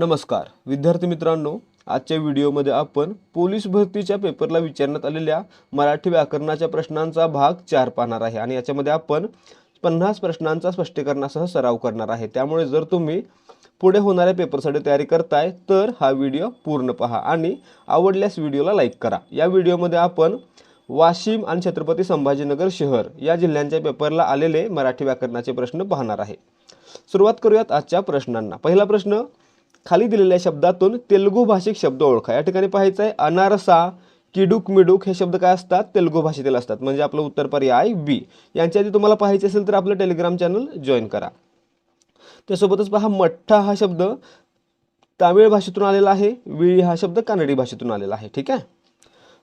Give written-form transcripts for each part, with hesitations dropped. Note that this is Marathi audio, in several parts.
नमस्कार विद्यार्थी मित्रांनो, आजच्या व्हिडिओमध्ये आपण पोलीस भरतीच्या पेपरला विचारण्यात आलेल्या मराठी व्याकरणाच्या प्रश्नांचा भाग 4 पाहणार आहे आणि याच्यामध्ये आपण 50 प्रश्नांचा स्पष्टीकरणासह सराव करणार आहे। त्यामुळे जर तुम्ही पुढे होणाऱ्या पेपरसाठी तयारी करताय तर हा व्हिडिओ पूर्ण पहा आणि आवडल्यास व्हिडिओला लाईक करा। या व्हिडिओमध्ये आपण वाशिम आणि छत्रपती संभाजीनगर शहर या जिल्ह्यांच्या पेपरला आलेले मराठी व्याकरणाचे प्रश्न पाहणार आहे। सुरुवात करूयात आजच्या प्रश्नांना। पहिला प्रश्न, खाली दिलेल्या शब्दातून तेलुगू भाषिक शब्द ओळखा। या ठिकाणी पाहायचं आहे अनारसा, किडूक मिडूक हे शब्द काय असतात, तेलुगू भाषेतील असतात। म्हणजे आपलं उत्तर पर्याय बी। यांच्या आधी तुम्हाला पाहायचे असेल तर आपलं टेलिग्राम चॅनल जॉईन करा। त्यासोबतच पहा, मठ्ठा हा शब्द तामिळ भाषेतून आलेला आहे, विळी हा शब्द कानडी भाषेतून आलेला आहे। ठीक आहे।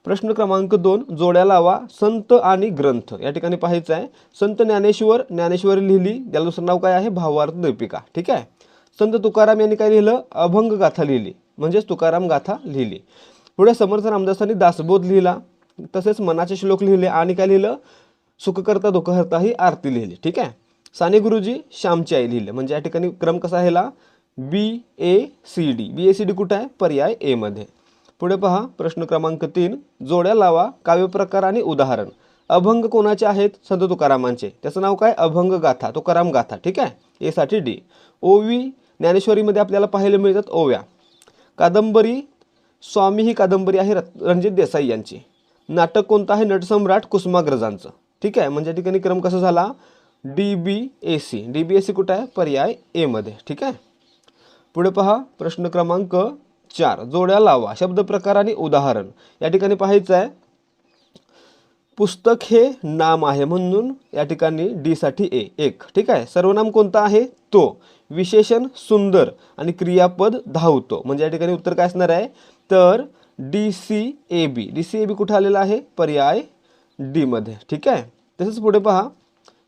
प्रश्न क्रमांक 2, जोड्या लावा संत आणि ग्रंथ। या ठिकाणी पाहायचं आहे संत ज्ञानेश्वर, ज्ञानेश्वरी लिहिली, त्याला दुसरं नाव काय आहे, भावार्थ दीपिका। ठीक आहे। संत तुकाराम यांनी काय लिहिलं, अभंग गाथा लिहिली, म्हणजे तुकाराम गाथा लिहिली। पुढे समर्थ रामदासांनी दासबोध लिहिला, तसेच मनाचे श्लोक लिहिले आणि काय लिहिलं, सुखकर्ता दुःखहर्ता ही आरती लिहिली। ठीक आहे। साने गुरुजी श्यामची आई लिहिले, म्हणजे या ठिकाणी क्रम कसा आहे, BACD। BACD कुठे आहे, पर्याय ए मध्ये। पुढे पहा, प्रश्न क्रमांक 3, जोड्या लावा काव्यप्रकार आणि उदाहरण। अभंग कोणाचे आहेत, संत तुकारामांचे, त्याचं नाव काय, अभंग गाथा, तुकाराम गाथा। ठीक आहे। ए साठी डी। ओवी ज्ञानेश्वरीमध्ये आपल्याला पाहायला मिळतात ओव्या। कादंबरी स्वामी ही कादंबरी आहे रणजित देसाई यांची। नाटक कोणतं आहे, नटसम्राट कुसुमाग्रजांचं। ठीक आहे। म्हणजे या ठिकाणी क्रम कसा झाला, DBAC। DBAC कुठे आहे, पर्याय ए मध्ये। ठीक आहे। पुढे पहा, प्रश्न क्रमांक 4, जोड्या लावा शब्द प्रकार आणि उदाहरण। या ठिकाणी पाहायचं आहे पुस्तक हे नाम आहे, म्हणून या ठिकाणी डी साठी ए, एक। ठीक आहे। सर्वनाम कोणता आहे, तो। विशेषण सुंदर आणि क्रियापद धावतो, म्हणजे या ठिकाणी उत्तर काय असणार आहे, तर DCAB। DCAB कुठे आलेला आहे, पर्याय डी मध्ये। ठीक आहे। तसेच पुढे पहा,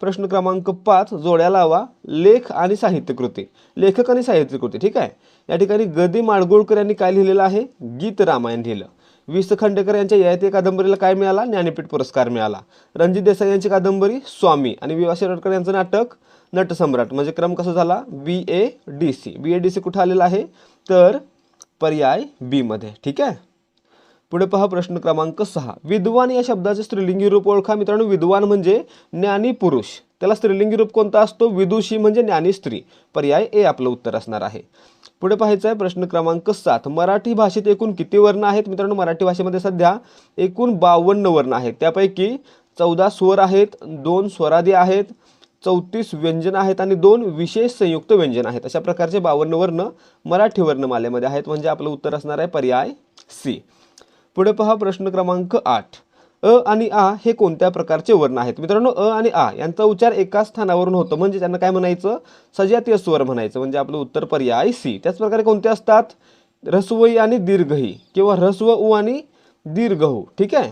प्रश्न क्रमांक 5, जोड्या लावा लेख आणि साहित्यकृती। लेखक आणि साहित्यकृती। ठीक आहे। या ठिकाणी गदी माडगुळकर यांनी काय लिहिलेलं आहे, गीत रामायण लिहिलं। वि स खांडेकर यांच्या ययाती कादंबरीला काय मिळाला, ज्ञानपीठ पुरस्कार मिळाला। रणजित देसाई यांची कादंबरी स्वामी आणि वि वा शिरवाडकर यांचं नाटक नटसम्राट। म्हणजे क्रम कसा झाला, BADC। BADC कुठे आलेला आहे, तर पर्याय बी मध्ये। ठीक आहे। पुढे पहा, प्रश्न क्रमांक 6, विद्वान या शब्दाचे स्त्रीलिंगी रूप ओळखा। मित्रांनो, विद्वान म्हणजे ज्ञानी पुरुष, त्याला स्त्रीलिंगी रूप कोणता असतो, विदुषी म्हणजे ज्ञानी स्त्री। पर्याय ए आपलं उत्तर असणार आहे। पुढे पाहायचं आहे प्रश्न क्रमांक 7, मराठी भाषेत एकूण किती वर्ण आहेत। मित्रांनो, मराठी भाषेमध्ये सध्या एकूण 52 वर्ण आहेत। त्यापैकी 14 स्वर आहेत, 2 स्वरादी आहेत, 34 व्यंजन आहेत आणि 2 विशेष संयुक्त व्यंजन आहेत। अशा प्रकारचे 52 वर्ण मराठी वर्णमालेमध्ये आहेत, म्हणजे आपलं उत्तर असणार आहे पर्याय सी। पुढे पहा, प्रश्न क्रमांक 8, अ आणि आ हे कोणत्या प्रकारचे वर्ण आहेत। मित्रांनो, अ आणि आ यांचा उच्चार एकाच स्थानावरून होतो, म्हणजे त्यांना काय म्हणायचं, सजातीय स्वर म्हणायचं, म्हणजे आपलं उत्तर पर्याय सी। त्याच प्रकारे कोणते असतात, ऱ्हस्वई आणि दीर्घई किंवा ह्रस्व उ आणि दीर्घ उ। ठीक आहे।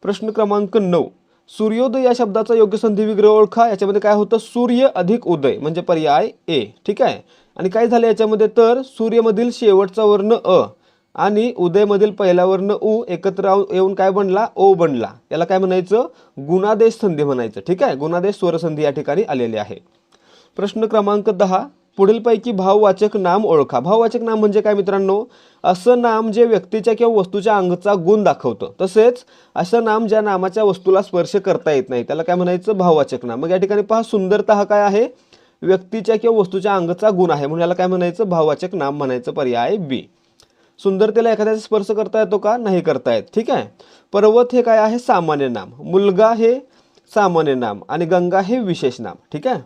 प्रश्न क्रमांक 9, सूर्योदय या शब्दाचा योग्य संधी विग्रह ओळखा। याच्यामध्ये काय होतं, सूर्य अधिक उदय, म्हणजे पर्याय ए। ठीक आहे। आणि काय झालं याच्यामध्ये, तर सूर्यमधील शेवटचा वर्ण अ आणि उदयमधील पहिला वर्ण उ एकत्र येऊन काय बनला, ओ बनला। याला काय म्हणायचं, गुणादेश संधी म्हणायचं। ठीक आहे। गुणादेश स्वरसंधी या ठिकाणी आलेली आहे। प्रश्न क्रमांक 10, पुढीलपैकी भाववाचक नाम ओळखा। भाववाचक नाम म्हणजे काय मित्रांनो, असं नाम जे व्यक्तीच्या किंवा वस्तूच्या अंगचा गुण दाखवतं, तसेच असं नाम ज्या नामाच्या वस्तूला स्पर्श करता येत नाही, त्याला काय म्हणायचं, भाववाचक नाम। मग या ठिकाणी पहा, सुंदरता हा काय आहे, व्यक्तीच्या किंवा वस्तूच्या अंगचा गुण आहे, म्हणून याला काय म्हणायचं, भाववाचक नाम म्हणायचं, पर्याय बी। सुंदरतेला एखाद्याचा स्पर्श करता येतो का, नाही करता येत। ठीक आहे। पर्वत हे काय आहे, सामान्य नाम। मुलगा हे सामान्य नाम आणि गंगा हे विशेष नाम। ठीक आहे।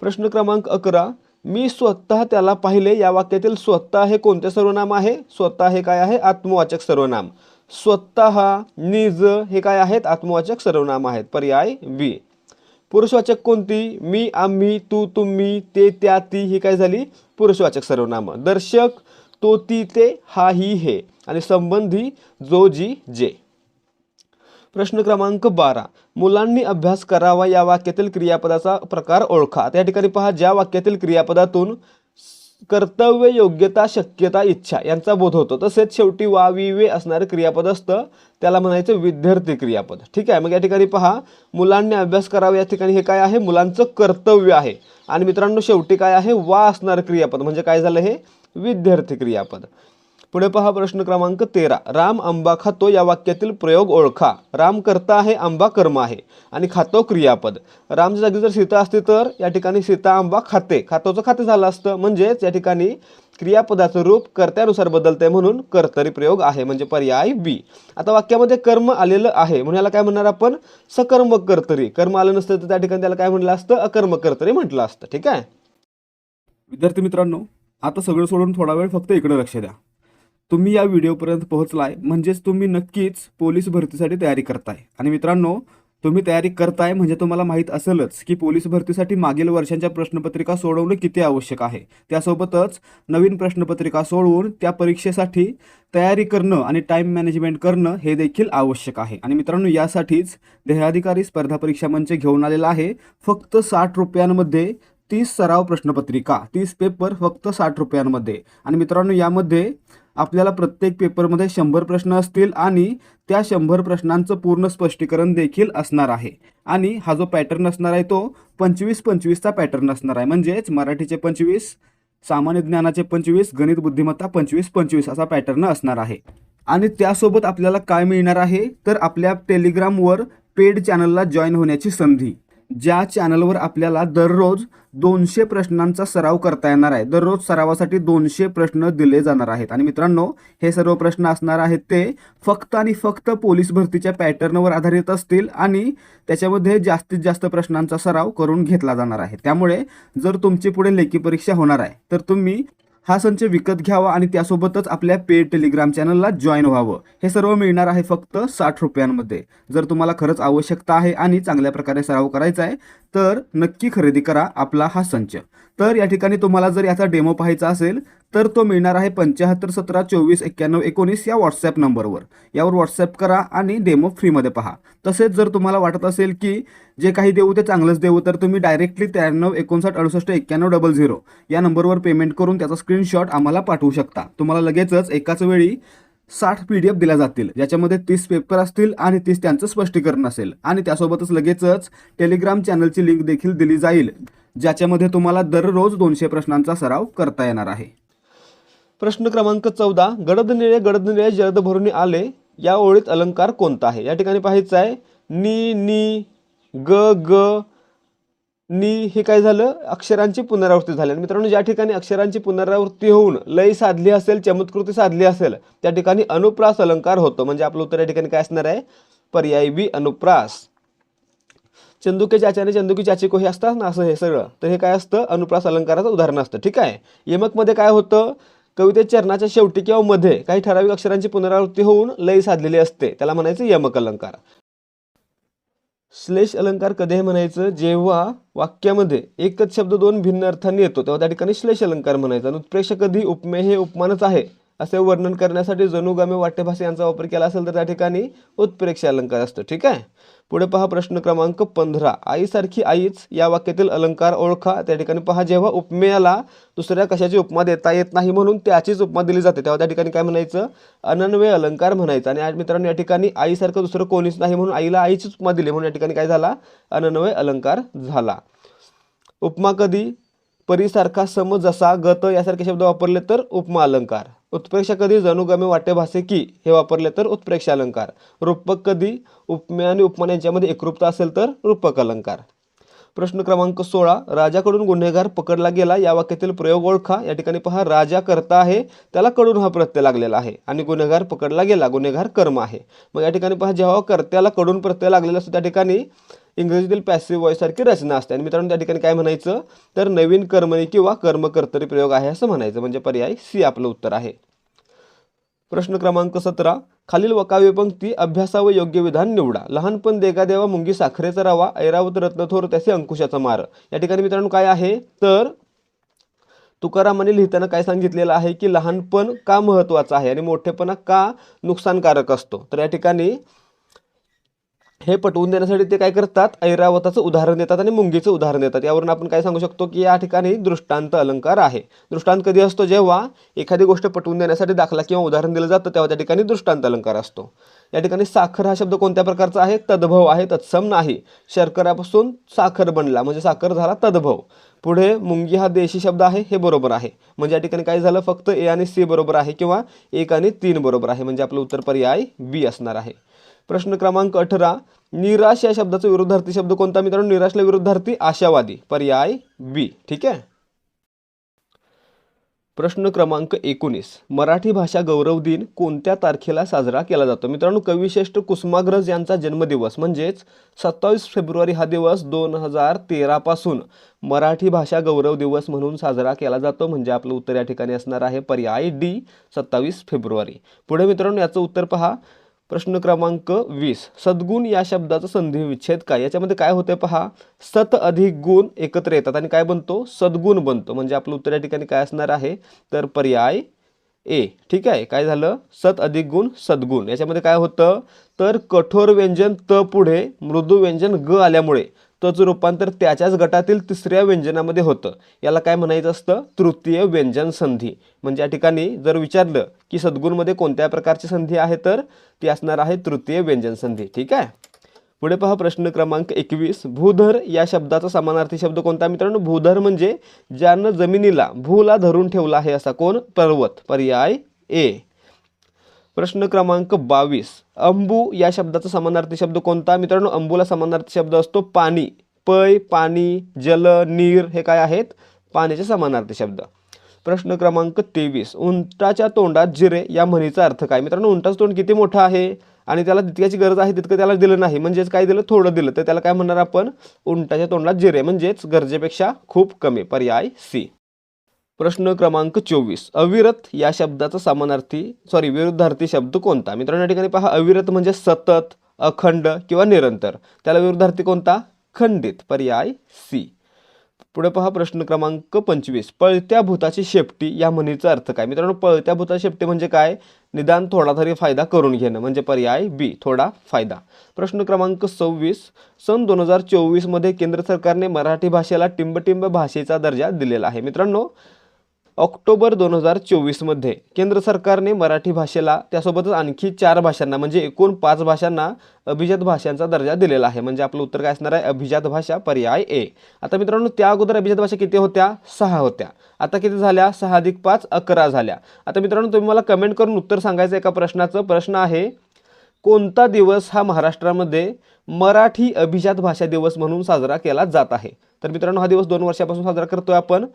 प्रश्न क्रमांक 11, मी स्वतः त्याला पाहिले या वाक्यातील स्वतः हे कोणते सर्वनाम आहे, स्वतः हे काय आहे, आत्मवाचक सर्वनाम। स्वतः, निज हे काय आहेत, आत्मवाचक सर्वनाम आहेत, पर्याय बी। पुरुषवाचक कोणती, मी, आम्ही, तू, तुम्ही, ते, त्या, ती ही काय झाली, पुरुषवाचक सर्वनाम। दर्शक तो, ती, ते, हा, ही, हे आणि संबंधी जो, जी, जे। प्रश्न क्रमांक 12, मुलांनी अभ्यास करावा या वाक्यातील क्रियापदाचा प्रकार ओळखा। आता या ठिकाणी पहा, ज्या वाक्यातील क्रियापदातून कर्तव्य, योग्यता, शक्यता, इच्छा यांचा बोध होतो, तसेच शेवटी वा, वि, वे असणारे क्रियापद असतं, त्याला म्हणायचं विद्यार्थी क्रियापद। ठीक आहे। मग या ठिकाणी पहा, मुलांनी अभ्यास करावा या ठिकाणी हे काय आहे, मुलांचं कर्तव्य आहे आणि मित्रांनो शेवटी काय आहे, वा असणारं क्रियापद, म्हणजे काय झालं, हे विद्यार्थी क्रियापद. पुढे पहा प्रश्न क्रमांक 13. राम आंबा खातो या वाक्यातील प्रयोग ओळखा. राम कर्ता आहे, आंबा कर्म आहे आणि खातो क्रियापद. रामच्या जागी जर सीता असते तर या ठिकाणी सीता आंबा खाते, खातोचं खाते झालं असतं. म्हणजेच या ठिकाणी क्रियापदाचं रूप कर्त्यानुसार बदलते म्हणून कर्तरी प्रयोग आहे, म्हणजे पर्याय बी. आता वाक्यामध्ये कर्म आलेलं आहे म्हणून याला काय म्हणणार आपण, सकर्मक कर्तरी. कर्म आलं नसतं तर त्या ठिकाणी त्याला काय म्हटलं असतं, अकर्मक कर्तरी म्हटलं असतं. ठीक आहे विद्यार्थी मित्रांनो, आता सगळं सोडून थोडा वेळ फक्त इकडे लक्ष द्या. तुम्ही या व्हिडिओपर्यंत पोहोचलाय म्हणजेच तुम्ही नक्कीच पोलीस भरतीसाठी तयारी करताय. आणि मित्रांनो, तुम्ही तयारी करताय म्हणजे तुम्हाला माहीत असेलच की पोलीस भरतीसाठी मागील वर्षांच्या प्रश्नपत्रिका सोडवणं किती आवश्यक आहे. त्यासोबतच नवीन प्रश्नपत्रिका सोडवून त्या परीक्षेसाठी तयारी करणं आणि टाईम मॅनेजमेंट करणं हे देखील आवश्यक आहे. आणि मित्रांनो, यासाठीच ध्येयाधिकारी स्पर्धा परीक्षा मंच घेऊन आलेला आहे फक्त 60 रुपयांमध्ये 30 सराव प्रश्नपत्रिका, 30 पेपर फक्त 60 रुपयांमध्ये. आणि मित्रांनो, यामध्ये आपल्याला प्रत्येक पेपरमध्ये 100 प्रश्न असतील आणि त्या 100 प्रश्नांचं पूर्ण स्पष्टीकरण देखील असणार आहे. आणि हा जो पॅटर्न असणार आहे तो 25-25चा पॅटर्न असणार आहे. म्हणजेच मराठीचे 25, सामान्य ज्ञानाचे 25, गणित बुद्धिमत्ता 25-25 असा पॅटर्न असणार आहे. आणि त्यासोबत आपल्याला काय मिळणार आहे तर आपल्या टेलिग्रामवर पेड चॅनलला जॉईन होण्याची संधी, ज्या चॅनलवर आपल्याला दररोज 200 प्रश्नांचा सराव करता येणार आहे. दररोज सरावासाठी 200 प्रश्न दिले जाणार आहेत. आणि मित्रांनो, हे सर्व प्रश्न असणार आहेत ते फक्त आणि फक्त पोलीस भरतीच्या पॅटर्नवर आधारित असतील आणि त्याच्यामध्ये जास्तीत जास्त प्रश्नांचा सराव करून घेतला जाणार आहे. त्यामुळे जर तुमची पुढे लेखी परीक्षा होणार आहे तर तुम्ही हा संच विकत घ्यावा आणि त्यासोबतच आपल्या पेड टेलिग्राम चॅनलला जॉईन व्हावं. हे सर्व मिळणार आहे फक्त 60 रुपयांमध्ये. जर तुम्हाला खरंच आवश्यकता आहे आणि चांगल्या प्रकारे सराव करायचा आहे तर नक्की खरेदी करा आपला हा संच. तर या ठिकाणी तुम्हाला जर याचा डेमो पाहायचा असेल तर तो मिळणार आहे 7517249119 या व्हॉट्सॲप नंबरवर. यावर व्हॉट्सॲप करा आणि डेमो फ्रीमध्ये पहा. तसेच जर तुम्हाला वाटत असेल की जे काही देऊ ते चांगलंच देऊ तर तुम्ही डायरेक्टली 9359689100 या नंबरवर पेमेंट करून त्याचा स्क्रीनशॉट आम्हाला पाठवू शकता. तुम्हाला लगेचच एकाच वेळी 60 PDF दिल्या जातील, ज्याच्यामध्ये 30 पेपर असतील आणि 30 त्यांचं स्पष्टीकरण असेल. आणि त्यासोबतच लगेचच टेलिग्राम चॅनलची लिंक देखील दिली जाईल, ज्याच्यामध्ये तुम्हाला दररोज 200 प्रश्नांचा सराव करता येणार आहे. प्रश्न क्रमांक 14. गडद निळे जलद भरून आले या ओळीत अलंकार कोणता आहे. या ठिकाणी पाहायचं आहे नी, नी, ग, ग, नी हे काय झालं, अक्षरांची पुनरावृत्ती झाली. आणि मित्रांनो, ज्या ठिकाणी अक्षरांची पुनरावृत्ती होऊन लय साधली असेल, चमत्कृती साधली असेल त्या ठिकाणी अनुप्रास अलंकार होतो. म्हणजे आपलं उत्तर या ठिकाणी काय असणार आहे, पर्याय बी अनुप्रास. चंदुके चाचाने चंदुकी चाची को हे असतात ना, असं हे सगळं, तर हे काय असतं, अनुप्रास अलंकाराचं उदाहरण असतं. ठीक आहे. यमकमध्ये काय होतं, कवितेच्या चरणाच्या शेवटी किंवा मध्ये काही ठराविक अक्षरांची पुनरावृत्ती होऊन लय साधलेली असते, त्याला म्हणायचं यमक अलंकार. श्लेष अलंकार कधी म्हणायचं, जेव्हा वाक्यामध्ये एकच शब्द दोन भिन्न अर्थांनी येतो तेव्हा त्या ठिकाणी श्लेष अलंकार म्हणायचा. उत्प्रेक्ष कधी उपमेय हे उपमानच आहे असे वर्णन करण्यासाठी जनुगामे वाट्यभाषा यांचा वापर केला असेल तर त्या ठिकाणी उत्प्रेक्ष अलंकार असतो. ठीक आहे. पुढे पहा प्रश्न क्रमांक 15. आईसारखी आईच या वाक्यातील अलंकार ओळखा. त्या ठिकाणी पहा, जेव्हा उपमेयाला दुसऱ्या कशाची उपमा देता येत नाही म्हणून त्याचीच उपमा दिली जाते तेव्हा त्या ठिकाणी काय म्हणायचं, अनन्वय अलंकार म्हणायचं. आणि मित्रांनो, या ठिकाणी आईसारखं दुसरं कोणीच नाही म्हणून आईला आईचीच उपमा दिली म्हणून या ठिकाणी काय झाला, अनन्वय अलंकार झाला. उपमा कधी परीसारखा, सम, जसा, गत यासारखे शब्द वापरले तर उपमा अलंकार. उत्प्रेक्षा कधी जनुगामे वाटे भासे की हे वापरले तर उत्प्रेक्षा अलंकार. रूपक कधी उपमेय आणि उपमान यांच्यामध्ये एकरूपता असेल तर रूपक अलंकार. प्रश्न क्रमांक 16. राजाकडून गुन्हेगार पकडला गेला या वाक्यातील प्रयोग ओळखा. या ठिकाणी पहा, राजा कर्ता आहे, त्याला कडून हा प्रत्यय लागलेला आहे आणि गुन्हेगार पकडला गेला, गुन्हेगार कर्म आहे. मग या ठिकाणी पहा, जेव्हा कर्त्याला कडून प्रत्यय लागलेला असतो त्या ठिकाणी इंग्रजीतील पॅसिव्ह वॉइस सारखी रचना असते. आणि मित्रांनो, त्या ठिकाणी काय म्हणायचं तर नवीन कर्मणी किंवा कर्मकर्तरी प्रयोग आहे असं म्हणायचं. म्हणजे पर्याय सी आपलं उत्तर आहे. प्रश्न क्रमांक 17. खालील वकावे पंक्ती अभ्यासा व योग्य विधान निवडा. लहानपण देगा देवा मुंगी साखरेचा रवा, ऐरावत रत्नथोर त्याचे अंकुशाचा मार. या ठिकाणी मित्रांनो काय आहे तर तुकारामाने लिहिताना काय सांगितलेलं आहे की लहानपण का महत्त्वाचं आहे आणि मोठेपणा का नुकसानकारक असतो. तर या ठिकाणी हे पटवून देण्यासाठी ते काय करतात, ऐरावताचं उदाहरण देतात आणि मुंगीचं उदाहरण देतात. यावरून आपण काय सांगू शकतो की या ठिकाणी दृष्टांत अलंकार आहे. दृष्टांत कधी असतो, जेव्हा एखादी गोष्ट पटवून देण्यासाठी दाखला किंवा उदाहरण दिलं जातं तेव्हा त्या ठिकाणी दृष्टांत अलंकार असतो. या ठिकाणी साखर हा शब्द कोणत्या प्रकारचा आहे, तद्भव आहे, तत्सम नाही. शर्करापासून साखर बनला म्हणजे साखर झाला तद्भव. पुढे मुंगी हा देशी शब्द आहे, हे बरोबर आहे. म्हणजे या ठिकाणी काय झालं, फक्त ए आणि सी बरोबर आहे किंवा 1 आणि 3 बरोबर आहे. म्हणजे आपलं उत्तर पर्याय बी असणार आहे. प्रश्न क्रमांक 18, निराश या शब्दाचा विरुद्धार्थी शब्द कोणता मित्रांनो? निराशला विरुद्धार्थी आशावादी, पर्याय बी. ठीक आहे. प्रश्न क्रमांक 19, मराठी भाषा गौरव दिन कोणत्या तारखेला साजरा केला जातो? मित्रांनो, कविश्रेष्ठ कुसुमाग्रज यांचा जन्मदिवस म्हणजेच 27 फेब्रुवारी हा दिवस 2013 पासून मराठी भाषा गौरव दिवस म्हणून साजरा केला जातो. म्हणजे आपलं उत्तर या ठिकाणी असणार आहे पर्याय डी, 27 फेब्रुवारी. पुढे मित्रांनो याचं उत्तर पहा. प्रश्न क्रमांक 20, सद्गुण या शब्दाचा संधी विच्छेद काय? याच्यामध्ये काय होते पहा, सत अधिक गुण एकत्र येतात आणि काय बनतो, सद्गुण बनतो. म्हणजे आपलं उत्तर या ठिकाणी काय असणार आहे, तर पर्याय ए. ठीक आहे. काय झालं, सत अधिक गुण सद्गुण. याच्यामध्ये काय होतं, तर कठोर व्यंजन त पुढे मृदू व्यंजन ग आल्यामुळे तचं रूपांतर त्याच्याच गटातील तिसऱ्या व्यंजनामध्ये होतं. याला काय म्हणायचं असतं, तृतीय व्यंजन संधी. म्हणजे या ठिकाणी जर विचारलं की सद्गुणमध्ये कोणत्या प्रकारची संधी आहे, तर ती असणार आहे तृतीय व्यंजन संधी. ठीक आहे. पुढे पहा प्रश्न क्रमांक 21, भूधर या शब्दाचा समानार्थी शब्द कोणता? मित्रांनो, भूधर म्हणजे ज्यानं जमिनीला भूला धरून ठेवला आहे असा कोण, पर्वत, पर्याय ए. प्रश्न क्रमांक 22, अंबू या शब्दाचा समानार्थी शब्द कोणता? मित्रांनो, अंबूला समानार्थी शब्द असतो पाणी. पय, पाणी, जल, नीर हे काय आहेत, पाण्याचे समानार्थी शब्द. प्रश्न क्रमांक 23, उंटाच्या तोंडात जिरे या म्हणीचा अर्थ काय? मित्रांनो, उंटाचं तोंड किती मोठं आहे आणि त्याला जितक्याची गरज आहे तितकं त्याला दिलं नाही, म्हणजेच काय दिलं, थोडं दिलं, तर त्याला काय म्हणणार आपण, उंटाच्या तोंडात जिरे, म्हणजेच गरजेपेक्षा खूप कमी, पर्याय सी. प्रश्न क्रमांक 24, अविरत या शब्दाचा समानार्थी विरुद्धार्थी शब्द कोणता? मित्रांनो, या ठिकाणी पहा, अविरत म्हणजे सतत, अखंड किंवा निरंतर. त्याला विरुद्धार्थी कोणता, खंडित, पर्याय सी. पुढे पहा प्रश्न क्रमांक 25, पळत्या भूताची शेपटी या म्हणीचा अर्थ काय? मित्रांनो, पळत्या भूताची शेपटी म्हणजे काय, निदान थोडा तरी फायदा करून घेणं, म्हणजे पर्याय बी, थोडा फायदा. प्रश्न क्रमांक 26, सन 2024 मध्ये केंद्र सरकारने मराठी भाषेला टिंबटिंब भाषेचा दर्जा दिलेला आहे. मित्रांनो, ऑक्टोबर 2024 मध्ये केंद्र सरकारने मराठी भाषेला त्यासोबतच आणखी 4 भाषांना म्हणजे एकूण 5 भाषांना अभिजात भाषांचा दर्जा दिलेला आहे. म्हणजे आपलं उत्तर काय असणार आहे, अभिजात भाषा, पर्याय ए. आता मित्रांनो, त्या अगोदर अभिजात भाषा किती होत्या, 6 होत्या. आता किती झाल्या, 6 अधिक 5 11 झाल्या. आता मित्रांनो, तुम्ही मला कमेंट करून उत्तर सांगायचं एका प्रश्नाचं. प्रश्न आहे, कोणता दिवस हा महाराष्ट्रामध्ये मराठी अभिजात भाषा दिवस म्हणून साजरा केला जात आहे? तर मित्रांनो, हा दिवस 2 वर्षापासून साजरा करतोय आपण.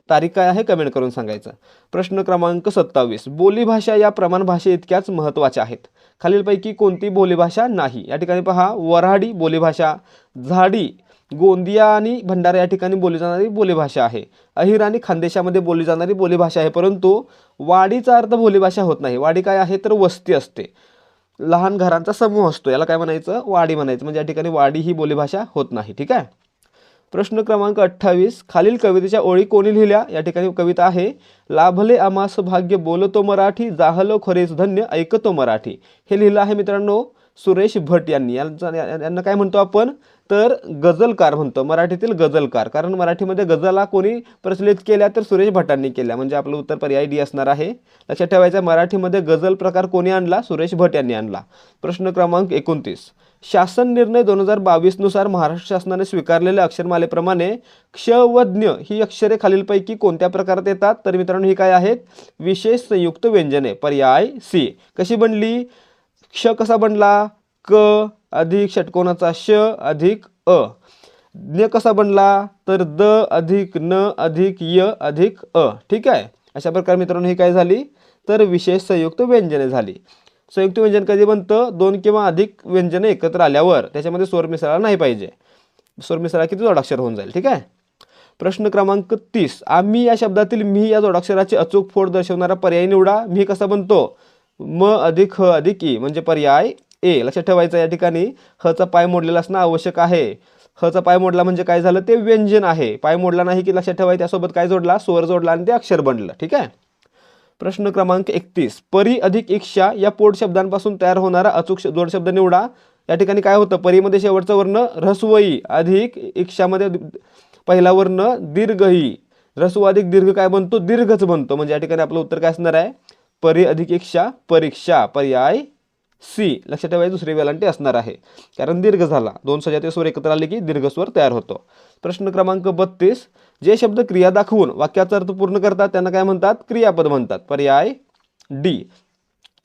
तारीख काय आहे, कमेंट करून सांगायचं. प्रश्न क्रमांक 27, बोलीभाषा या प्रमाण भाषे इतक्याच महत्त्वाच्या आहेत. खालीलपैकी कोणती बोलीभाषा नाही? या ठिकाणी पहा, वऱ्हाडी बोलीभाषा, झाडी, गोंदिया आणि भंडारा या ठिकाणी बोलली जाणारी बोलीभाषा आहे. अहिर आणि खानदेशामध्ये बोलली जाणारी बोलीभाषा आहे. परंतु वाडीचा अर्थ बोलीभाषा होत नाही. वाडी काय आहे, तर वस्ती असते, लहान घरांचा समूह असतो, याला काय म्हणायचं, वाडी म्हणायचं. म्हणजे या ठिकाणी वाडी ही बोलीभाषा होत नाही. ठीक आहे. प्रश्न क्रमांक 28, खालील कवितेच्या ओळी कोणी लिहिल्या? या ठिकाणी कविता आहे, लाभले आम्हास भाग्य बोलतो मराठी, जाहलो खरेच धन्य ऐकतो मराठी. हे लिहिलं आहे मित्रांनो सुरेश भट यांनी. यांना काय म्हणतो आपण, तर गझलकार म्हणतो, मराठीतील गझलकार. कारण मराठीमध्ये गझला कोणी प्रचलित केल्या, तर सुरेश भटांनी केल्या. म्हणजे आपलं उत्तर पर्याय डी असणार आहे. लक्षात ठेवायचं, मराठीमध्ये गझल प्रकार कोणी आणला, सुरेश भट यांनी आणला. प्रश्न क्रमांक 29, शासन निर्णय 2022 नुसार महाराष्ट्र शासनाने स्वीकारलेल्या अक्षरमालेप्रमाणे क्ष व ज्ञ ही अक्षरे खालीलपैकी कोणत्या प्रकारात येतात? तर मित्रांनो, ही काय आहेत, विशेष संयुक्त व्यंजने, पर्याय सी. कशी बनली, क्ष कसा बनला, क अधिक षटकोनाचा श अधिक अ. ज्ञ कसा बनला, तर द अधिक न अधिक य अधिक अ. ठीक आहे. अशा प्रकारे मित्रांनो ही काय झाली, तर विशेष संयुक्त व्यंजने झाली. संयुक्त व्यंजन कधी बनतं, 2 किंवा अधिक व्यंजने एकत्र आल्यावर. त्याच्यामध्ये स्वर मिसळा नाही पाहिजे. स्वर मिसळा किती जोडाक्षर होऊन जाईल. ठीक आहे. प्रश्न क्रमांक 30, आम्ही या शब्दातील मी या जोडाक्षराची अचूक फोड दर्शवणारा पर्याय निवडा. मी कसा बनतो, म अधिक ह अधिक ई, म्हणजे पर्याय ए. लक्षात ठेवायचं, या ठिकाणी हचा पाय मोडलेला असणं आवश्यक आहे. हचा पाय मोडला म्हणजे काय झालं, ते व्यंजन आहे. पाय मोडला नाही की लक्षात ठेवायचं, त्यासोबत काय जोडला, स्वर जोडला आणि ते अक्षर बनलं. ठीक आहे. प्रश्न क्रमांक 31, परी अधिक इक्षा या पोट शब्दांपासून तयार होणारा अचूक जोडशब्द निवडा. या ठिकाणी काय होतं, परीमध्ये शेवटचा वर्ण ऱ्हस्वई अधिक इक्षामध्ये पहिला वर्ण दीर्घई, ऱ्हस्व अधिक दीर्घ काय बनतो, दीर्घच बनतो. म्हणजे या ठिकाणी आपलं उत्तर काय असणार आहे, परी अधिक इक्षा परीक्षा, पर्याय सी. लक्षात ठेवायचं, दुसरी वेलांटी असणार आहे कारण दीर्घ झाला, दोन सजातीय स्वर एकत्र आले की दीर्घ स्वर तयार होतो. प्रश्न क्रमांक 32, जे शब्द क्रिया दाखवून वाक्याचा अर्थ पूर्ण करतात त्यांना काय म्हणतात, क्रियापद म्हणतात. पर्याय डी.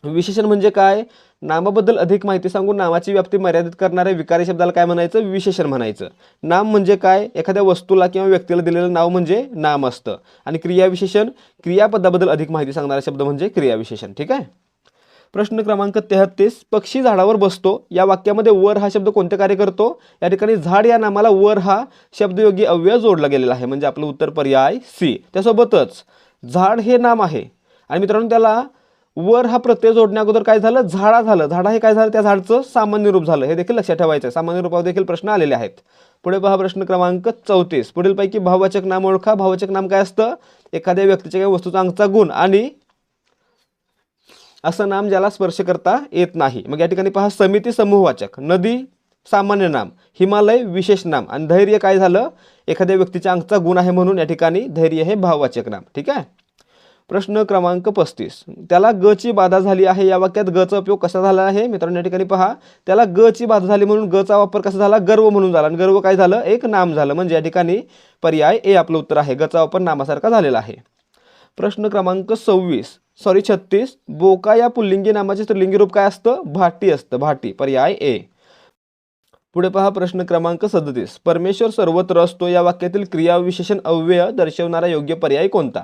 विशेषण म्हणजे काय, नामाबद्दल अधिक माहिती सांगून नामाची व्याप्ती मर्यादित करणाऱ्या विकारी शब्दाला काय म्हणायचं, विशेषण म्हणायचं. नाम म्हणजे काय, एखाद्या वस्तूला किंवा व्यक्तीला दिलेलं नाव म्हणजे नाम असतं. आणि क्रियाविशेषण, क्रियापदाबद्दल अधिक माहिती सांगणारा शब्द म्हणजे क्रियाविशेषण. ठीक आहे. प्रश्न क्रमांक 33, पक्षी झाडावर बसतो या वाक्यामध्ये वर हा शब्द कोणते कार्य करतो, या ठिकाणी झाड या नामाला वर हा शब्दयोगी अव्यय जोडला गेलेला आहे. म्हणजे आपलं उत्तर पर्याय सी. त्यासोबतच झाड हे नाम आहे आणि मित्रांनो त्याला वर हा प्रत्यय जोडण्या अगोदर काय झालं, झाडा झालं. झाडा हे काय झालं, त्या झाडचं सामान्य रूप झालं. हे देखील लक्षात ठेवायचं. सामान्य रूपावर देखील प्रश्न आलेले आहेत. पुढे पहा प्रश्न क्रमांक 34, पुढीलपैकी भाववाचक नाम ओळखा. भाववाचक नाम काय असतं, एखाद्या व्यक्तीच्या किंवा वस्तूचा अंगचा गुण आणि असं नाम ज्याला स्पर्श करता येत नाही. मग या ठिकाणी पहा, समिती समूहवाचक, नदी सामान्य नाम, हिमालय विशेष नाम आणि धैर्य काय झालं, एखाद्या व्यक्तीच्या अंगचा गुण आहे म्हणून या ठिकाणी धैर्य हे भाववाचक नाम. ठीक आहे. प्रश्न क्रमांक 35, त्याला ग ची बाधा झाली आहे या वाक्यात ग चा उपयोग कसा झाला आहे. मित्रांनो या ठिकाणी पहा, त्याला ग ची बाधा झाली म्हणून ग चा वापर कसा झाला, गर्व म्हणून झाला आणि गर्व काय झालं, एक नाम झालं. म्हणजे या ठिकाणी पर्याय ए आपलं उत्तर आहे. ग चा वापर नामासारखा झालेला आहे. प्रश्न क्रमांक 36, बोका या पुल्लिंगी नामाचे स्त्रीलिंगी रूप काय असतं, भाटी असतं. भाटी, पर्याय ए. पुढे पहा प्रश्न क्रमांक 37, परमेश्वर सर्वत्र असतो या वाक्यातील क्रियाविशेषण अव्यय दर्शवणारा योग्य पर्याय कोणता.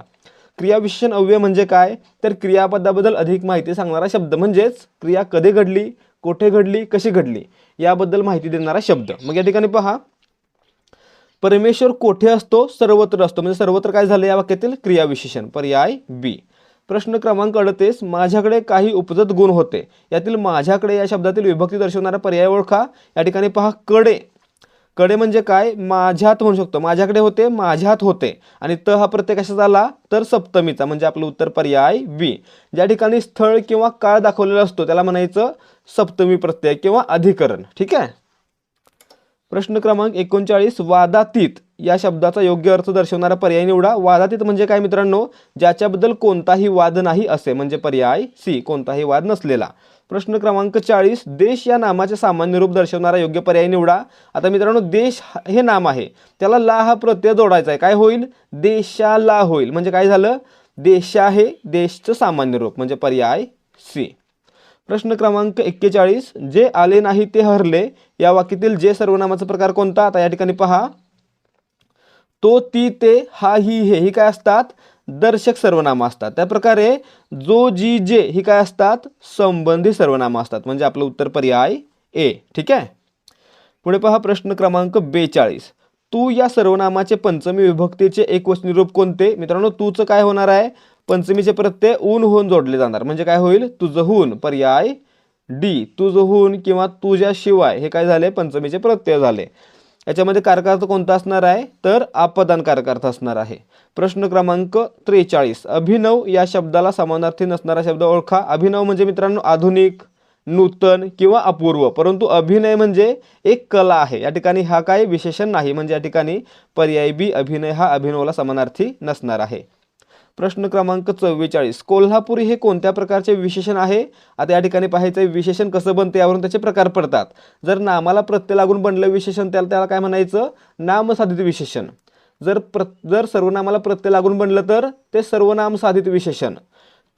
क्रियाविशेषण अव्यय म्हणजे काय, तर क्रियापदाबद्दल अधिक माहिती सांगणारा शब्द, म्हणजेच क्रिया कधी घडली, कोठे घडली, कशी घडली याबद्दल माहिती देणारा शब्द. मग या ठिकाणी पहा, परमेश्वर कोठे असतो, सर्वत्र असतो. म्हणजे सर्वत्र काय झालं या वाक्यातील क्रियाविशेषण. पर्याय बी. प्रश्न क्रमांक 38, माझ्याकडे काही उपजत गुण होते यातील माझ्याकडे या शब्दातील विभक्ती दर्शवणारा पर्याय ओळखा. या ठिकाणी पहा, कडे. कडे म्हणजे काय, माझ्यात म्हणू शकतो, माझ्याकडे होते, माझ्यात होते आणि त हा प्रत्यय कशाचा आला, तर सप्तमीचा. म्हणजे आपलं उत्तर पर्याय बी. ज्या ठिकाणी स्थळ किंवा काळ दाखवलेला असतो त्याला म्हणायचं सप्तमी प्रत्यय किंवा अधिकरण. ठीक आहे. प्रश्न क्रमांक 39, वादातीत या शब्दाचा योग्य अर्थ दर्शवणारा पर्याय निवडा. वादातीत म्हणजे काय मित्रांनो, ज्याच्याबद्दल कोणताही वाद नाही असे. म्हणजे पर्याय सी, कोणताही वाद नसलेला. प्रश्न क्रमांक 40, देश या नामाचे सामान्य रूप दर्शवणारा योग्य पर्याय निवडा. आता मित्रांनो देश हे नाम आहे, त्याला ला हा प्रत्यय जोडायचा आहे. काय होईल, देशाला होईल. म्हणजे काय झालं, देशा हे देशचं सामान्य रूप. म्हणजे पर्याय सी. प्रश्न क्रमांक 41, जे आले नाही ते हरले या वाक्यातील जे सर्वनामाचा प्रकार कोणता. आता या ठिकाणी पहा, तो, ती, ते, हा, ही, हे काय असतात, दर्शक सर्वनाम असतात. त्या प्रकारे जो, जी, जे ही काय असतात, संबंधी सर्वनाम असतात. म्हणजे आपलं उत्तर पर्याय ए. ठीक आहे. पुढे पहा प्रश्न क्रमांक 42, तू या सर्वनामाचे पंचमी विभक्तीचे एकवचनी रूप कोणते. मित्रांनो तूचं काय होणार आहे, पंचमीचे प्रत्यय ऊन होऊन जोडले जाणार. म्हणजे काय होईल, तुझहून. पर्याय डी. तुझहून किंवा तुझ्याशिवाय हे काय झाले, पंचमीचे प्रत्यय झाले. याच्यामध्ये कारकार्थ कोणता असणार आहे, तर आपदान कारकार्थ असणार आहे. प्रश्न क्रमांक 43, अभिनव या शब्दाला समानार्थी नसणारा शब्द ओळखा. अभिनव म्हणजे मित्रांनो आधुनिक, नूतन किंवा अपूर्व, परंतु अभिनय म्हणजे एक कला आहे. या ठिकाणी हा काय विशेषण नाही. म्हणजे या ठिकाणी पर्याय बी, अभिनय हा अभिनवला समानार्थी नसणार आहे. प्रश्न क्रमांक 44, कोल्हापुरी हे कोणत्या प्रकारचे विशेषण आहे. आता या ठिकाणी पाहायचं विशेषण कसं बनते यावरून त्याचे प्रकार पडतात. जर नामाला प्रत्यय लागून बनलं विशेषण त्याला काय म्हणायचं, नामसाधित विशेषण. जर सर्वनामाला प्रत्यय लागून बनलं तर ते सर्वनाम साधित विशेषण.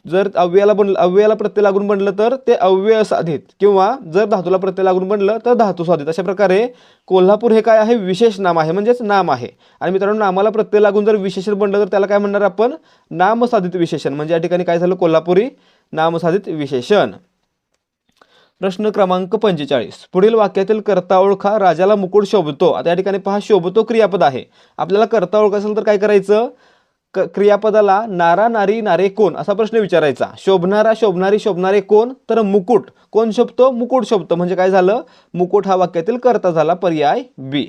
जर अव्ययाला प्रत्यय लागून बनलं तर ते अव्यय साधित, किंवा जर धातूला प्रत्यय लागून बनलं तर धातू साधित. अशा प्रकारे कोल्हापूर हे काय आहे, विशेष नाम आहे, म्हणजेच नाम आहे. आणि मित्रांनो नामाला प्रत्यय लागून जर विशेषण बनलं तर त्याला काय म्हणणार आपण, नामसाधित विशेषण. म्हणजे या ठिकाणी काय झालं, कोल्हापुरी नामसाधित विशेषण. प्रश्न क्रमांक 45, पुढील वाक्यातील कर्ता ओळखा. राजाला मुकुट शोभतो. आता या ठिकाणी पहा, शोभतो क्रियापद आहे. आपल्याला कर्ता ओळख असेल तर काय करायचं, क्रियापदाला नारा, नारी, नारे, कोण असा प्रश्न विचारायचा. शोभणारा, शोभणारी, शोभणारे कोण, तर मुकुट. कोण शोभतो, मुकुट शोभतो. म्हणजे काय झालं, मुकुट हा वाक्यातील कर्ता झाला. पर्याय बी.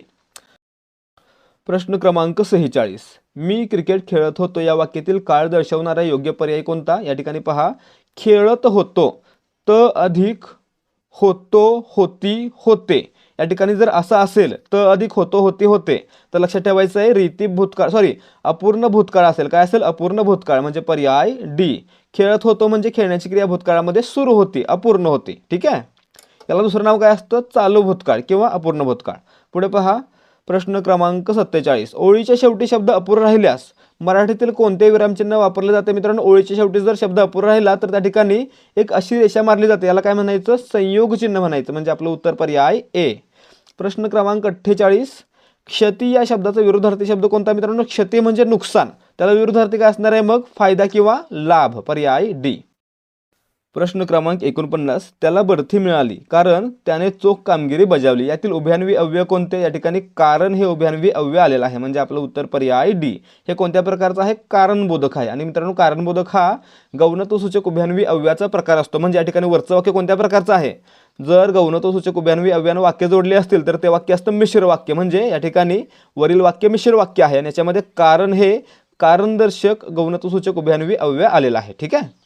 प्रश्न क्रमांक 46, मी क्रिकेट खेळत होतो या वाक्यातील काळ दर्शवणारा योग्य पर्याय कोणता. या ठिकाणी पहा, खेळत होतो त अधिक होतो, होती, होते. या ठिकाणी जर असं असेल तर अधिक होतो, होती, होते, तर लक्षात ठेवायचं आहे रीती भूतकाळ अपूर्ण भूतकाळ असेल. काय असेल? अपूर्ण भूतकाळ म्हणजे पर्याय डी. खेळत होतो म्हणजे खेळण्याची क्रिया भूतकाळामध्ये सुरू होती, अपूर्ण होती. ठीक आहे. याला दुसरं नाव काय असतं? चालू भूतकाळ किंवा अपूर्ण भूतकाळ. पुढे पहा प्रश्न क्रमांक 47. ओळीच्या शेवटी शब्द अपूर्ण राहिल्यास मराठीतील कोणते विरामचिन्ह वापरले जाते? मित्रांनो, ओळीच्या शेवटी जर शब्द अपूर्ण राहिला तर त्या ठिकाणी एक अशी रेषा मारली जाते. याला काय म्हणायचं? संयोग चिन्ह म्हणायचं. म्हणजे आपलं उत्तर पर्याय ए. प्रश्न क्रमांक 48. क्षती या शब्दाचा विरुद्धार्थी शब्द कोणता? मित्रांनो, क्षती म्हणजे नुकसान. त्याला विरुद्धार्थी काय असणार आहे? मग फायदा किंवा लाभ. पर्याय डी. प्रश्न क्रमांक 49. त्याला बढती मिळाली कारण त्याने चोख कामगिरी बजावली. यातील उभयान्वी अव्यय कोणते? या ठिकाणी कारण हे उभयान्वी अव्यय आलेलं आहे. म्हणजे आपलं उत्तर पर्याय डी. हे कोणत्या प्रकारचं आहे? कारणबोधक आहे. आणि मित्रांनो, कारणबोधक हा गौणत्वसूचक उभयान्वी अव्ययाचा प्रकार असतो. म्हणजे या ठिकाणी वरचं वाक्य कोणत्या प्रकारचं आहे? जर गौणत्वसूचक उभयान्वी अव्ययानं वाक्य जोडले असतील तर ते वाक्य असतं मिश्र वाक्य. म्हणजे या ठिकाणी वरील वाक्य मिश्र वाक्य आहे आणि याच्यामध्ये कारण हे कारणदर्शक गौणत्वसूचक उभयान्वी अव्यय आलेलं आहे. ठीक आहे.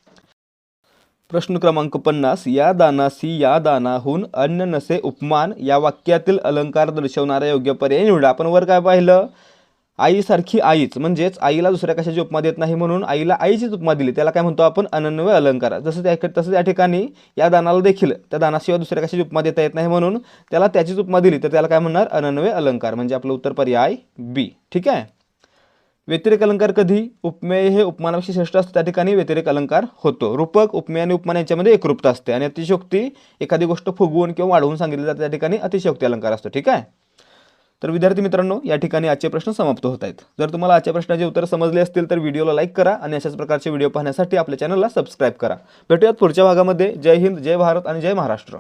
प्रश्न क्रमांक 50. या दानासी या दानाहून अन्न नसे उपमान या वाक्यातील अलंकार दर्शवणारा योग्य पर्याय निवडा. आपण वर काय पाहिलं? आईसारखी आईच, म्हणजेच आईला दुसऱ्या कशाची उपमा देत नाही म्हणून आईला आईचीच उपमा दिली. त्याला काय म्हणतो आपण? अनन्वय अलंकार. तसंच या ठिकाणी या दानाला देखील त्या दानाशिवाय दुसऱ्या कशाची उपमा देता येत नाही म्हणून त्याला त्याचीच उपमा दिली तर त्याला काय म्हणणार? अनन्वय अलंकार. म्हणजे आपलं उत्तर पर्याय बी. ठीक आहे. व्यतिरेक अलंकार कधी? उपमेय हे उपमानापेक्षा श्रेष्ठ असतं त्या ठिकाणी व्यतिरेक अलंकार होतो. रूपक, उपमेय आणि उपमान यांच्यामध्ये एकरूपता असते. आणि अतिशयोक्ती एखादी गोष्ट फुगवून किंवा वाढवून सांगितली जाते त्या ठिकाणी अतिशयोक्ती अलंकार असतो. ठीक आहे. तर विद्यार्थी मित्रांनो, या ठिकाणी आजचे प्रश्न समाप्त होत आहेत. जर तुम्हाला आजच्या प्रश्नाचे उत्तर समजले असतील तर व्हिडिओला लाईक करा आणि अशाच प्रकारचे व्हिडिओ पाहण्यासाठी आपल्या चॅनलला सबस्क्राईब करा. भेटूयात पुढच्या भागामध्ये. जय हिंद, जय भारत आणि जय महाराष्ट्र.